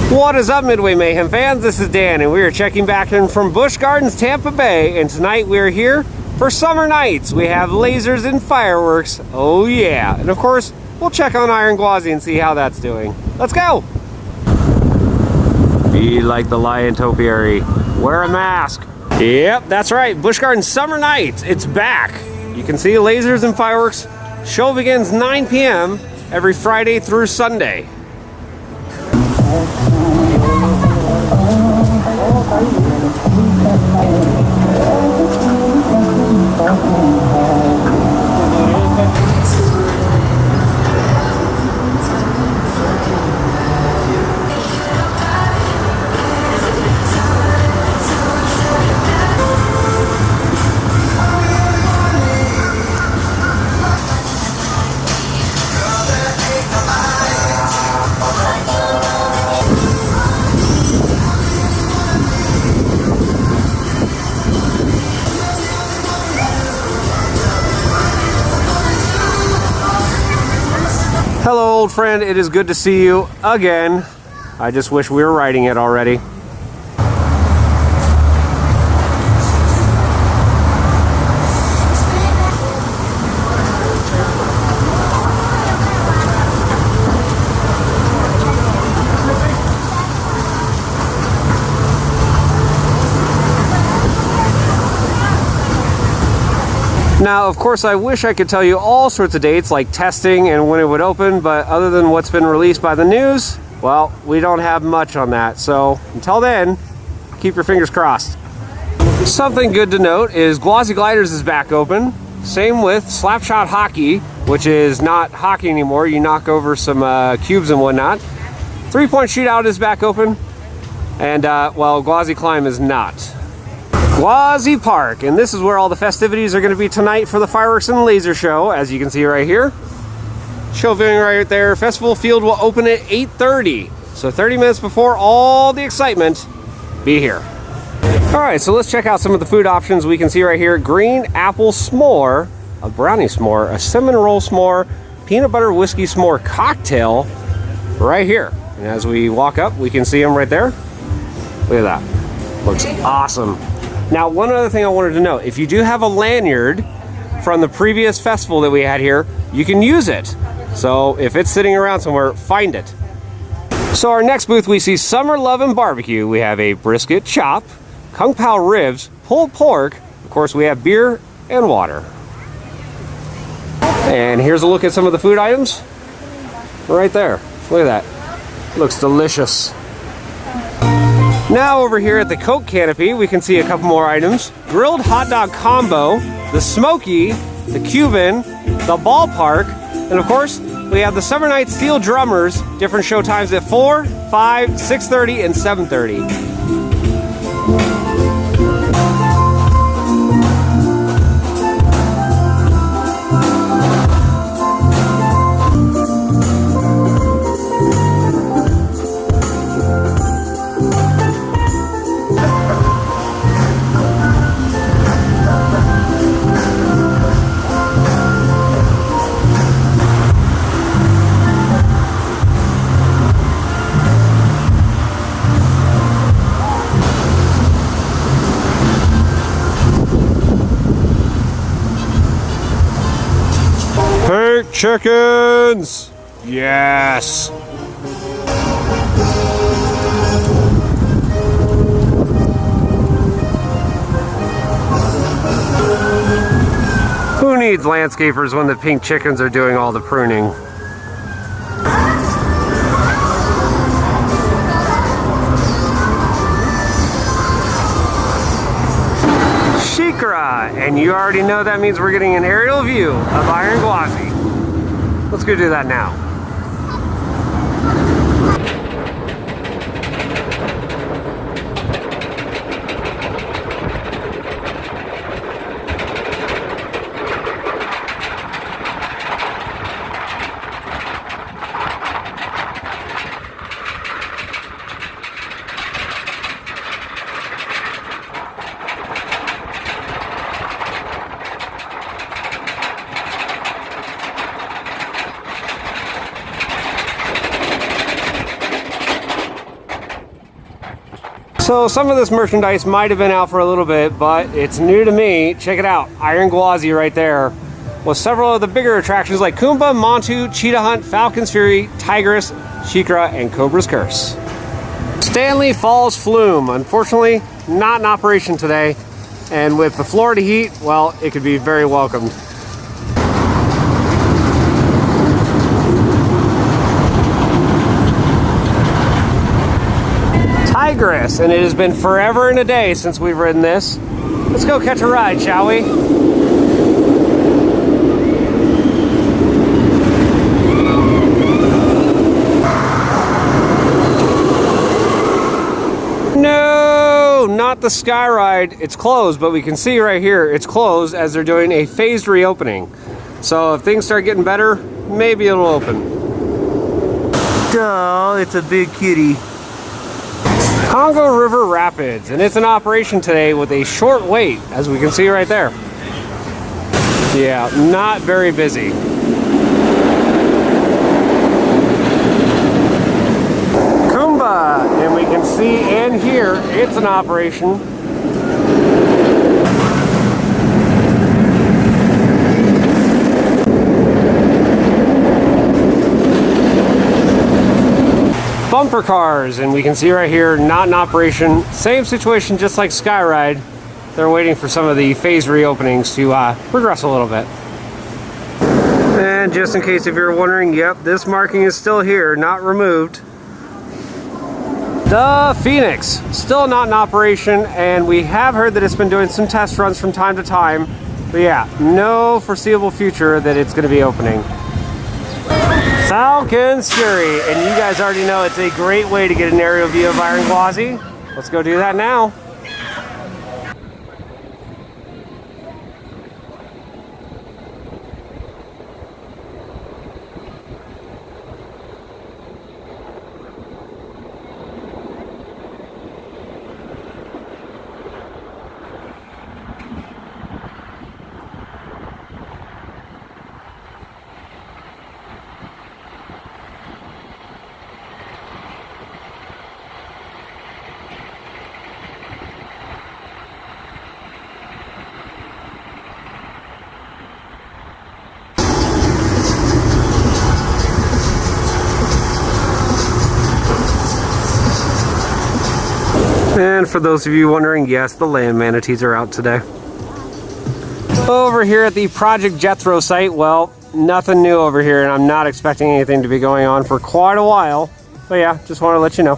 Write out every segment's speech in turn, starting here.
What is up, Midway Mayhem fans? This is Dan, and we are checking back in from Busch Gardens Tampa Bay, and tonight we are here for summer nights. We have lasers and fireworks. Oh yeah. And of course, we'll check on Iron Gwazi and see how that's doing. Let's go! Be like the lion topiary. Wear a mask. Yep, that's right. Busch Gardens Summer Nights. It's back. You can see lasers and fireworks. Show begins 9 p.m. every Friday through Sunday. Hello, old friend. It is good to see you again. I just wish we were riding it already. Now, of course, I wish I could tell you all sorts of dates like testing and when it would open, but other than what's been released by the news, well, we don't have much on that. So until then, keep your fingers crossed. Something good to note is Gwazi Gliders is back open. Same with Slapshot Hockey, which is not hockey anymore. You knock over some cubes and whatnot. 3-point shootout is back open. And, well, Gwazi Climb is not. Gwazi Park, and this is where all the festivities are going to be tonight for the fireworks and laser show, as you can see right here. Show viewing right there. Festival field will open at 8:30, so 30 minutes before all the excitement. Be here. All right, so let's check out some of the food options we can see right here. Green apple s'more, a brownie s'more, a cinnamon roll s'more, peanut butter whiskey s'more cocktail right here. And as we walk up, we can see them right there. Look at that. Looks awesome. Now, one other thing I wanted to note, if you do have a lanyard from the previous festival that we had here, you can use it. So if it's sitting around somewhere, find it. So our next booth, we see Summer Love and Barbecue. We have a brisket chop, Kung Pao ribs, pulled pork. Of course, we have beer and water. And here's a look at some of the food items. Right there. Look at that. Looks delicious. Now over here at the Coke Canopy, we can see a couple more items. Grilled hot dog combo, the Smoky, the Cuban, the Ballpark, and of course, we have the Summer Night Steel Drummers, different show times at 4, 5, 6:30, and 7:30. Pink chickens! Yes! Who needs landscapers when the pink chickens are doing all the pruning? And you already know that means we're getting an aerial view of Iron Gwazi. Let's go do that now. So some of this merchandise might have been out for a little bit, but it's new to me. Check it out, Iron Gwazi right there, with several of the bigger attractions like Kumba, Montu, Cheetah Hunt, Falcon's Fury, Tigress, Shikra, and Cobra's Curse. Stanley Falls Flume, unfortunately not in operation today, and with the Florida heat, well, it could be very welcomed. Tigress, and it has been forever and a day since we've ridden this. Let's go catch a ride, shall we? No, not the Sky Ride. It's closed, but we can see right here it's closed as they're doing a phased reopening. So if things start getting better, maybe it'll open. Oh, it's a big kitty. Congo River Rapids, and it's in operation today with a short wait, as we can see right there. Yeah, not very busy. Kumba, and we can see and hear it's in operation. Bumper cars, and we can see right here, not in operation. Same situation, just like Sky Ride. They're waiting for some of the phase reopenings to progress a little bit. And just in case if you're wondering, yep, this marking is still here, not removed. The Phoenix, still not in operation, and we have heard that it's been doing some test runs from time to time. But yeah, no foreseeable future that it's going to be opening. Falcon's Fury, and you guys already know it's a great way to get an aerial view of Iron Gwazi. Let's go do that now. And for those of you wondering, yes, the land manatees are out today. Over here at the Project Jethro site, well, nothing new over here, and I'm not expecting anything to be going on for quite a while. But yeah, just want to let you know.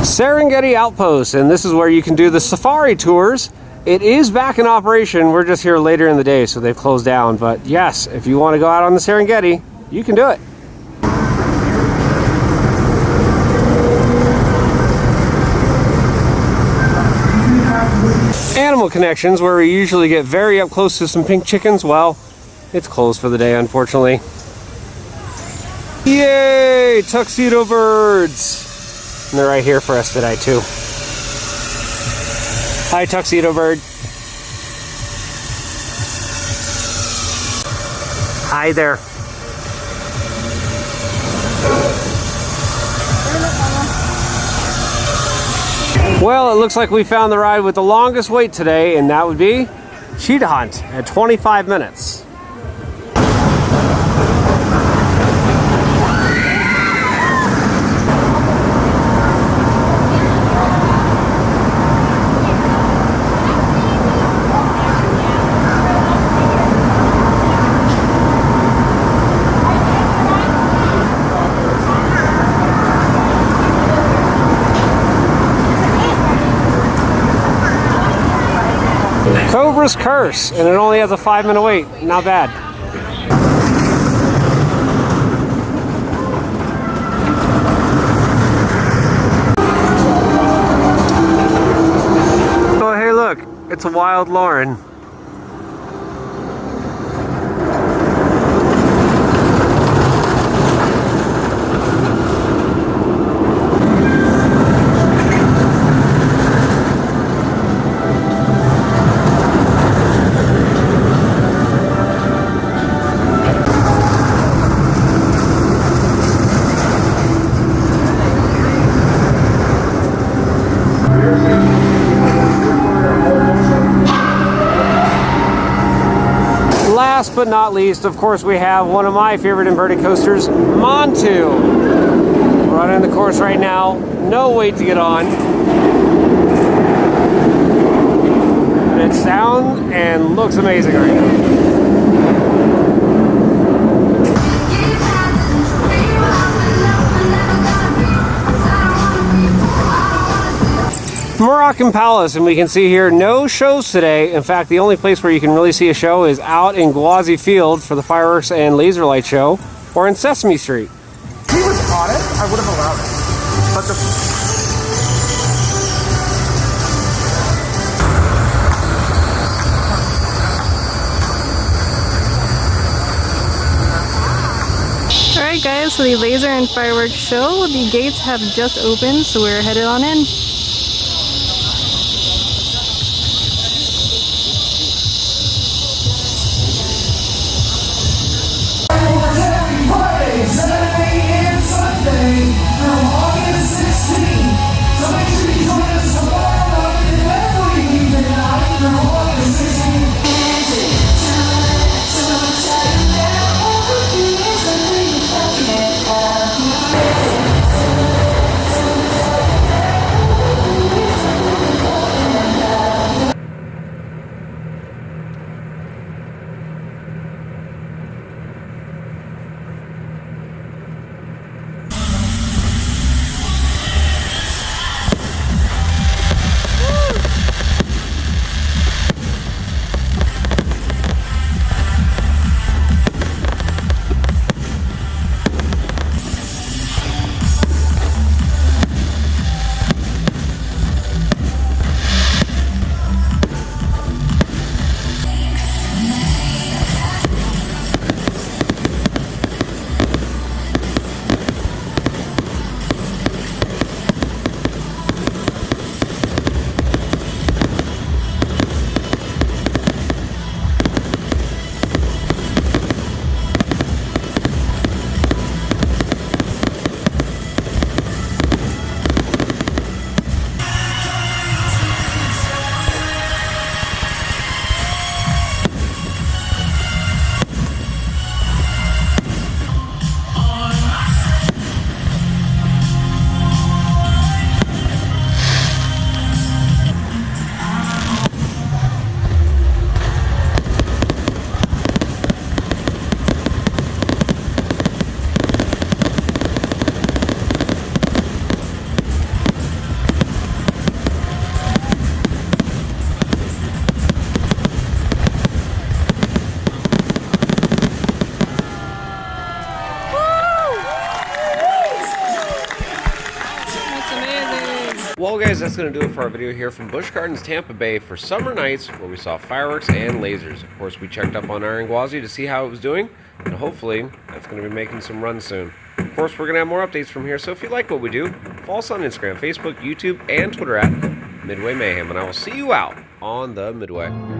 Serengeti Outpost, and this is where you can do the safari tours. It is back in operation. We're just here later in the day, so they've closed down. But yes, if you want to go out on the Serengeti, you can do it. Animal Connections, where we usually get very up close to some pink chickens, well, it's closed for the day, unfortunately. Yay! Tuxedo birds! And they're right here for us today, too. Hi, Tuxedo Bird. Hi there. Well, it looks like we found the ride with the longest wait today, and that would be Cheetah Hunt at 25 minutes. Cobra's Curse, and it only has a 5-minute wait. Not bad. Oh, hey, look, it's a wild Lauren. last but not least, of course, we have one of my favorite inverted coasters, Montu. Running the course right now. No wait to get on. And it sounds and looks amazing right now. Moroccan Palace, and we can see here no shows today. In fact, the only place where you can really see a show is out in Gwazi Field for the fireworks and laser light show, or in Sesame Street. If he was on it, I would have allowed it. But the Alright guys, so the laser and fireworks show, the gates have just opened, so we're headed on in. Well guys, that's going to do it for our video here from Busch Gardens Tampa Bay for summer nights where we saw fireworks and lasers. Of course, we checked up on Iron Gwazi to see how it was doing, and hopefully that's going to be making some runs soon. Of course, we're going to have more updates from here, so if you like what we do, follow us on Instagram, Facebook, YouTube, and Twitter at Midway Mayhem, and I will see you out on the Midway.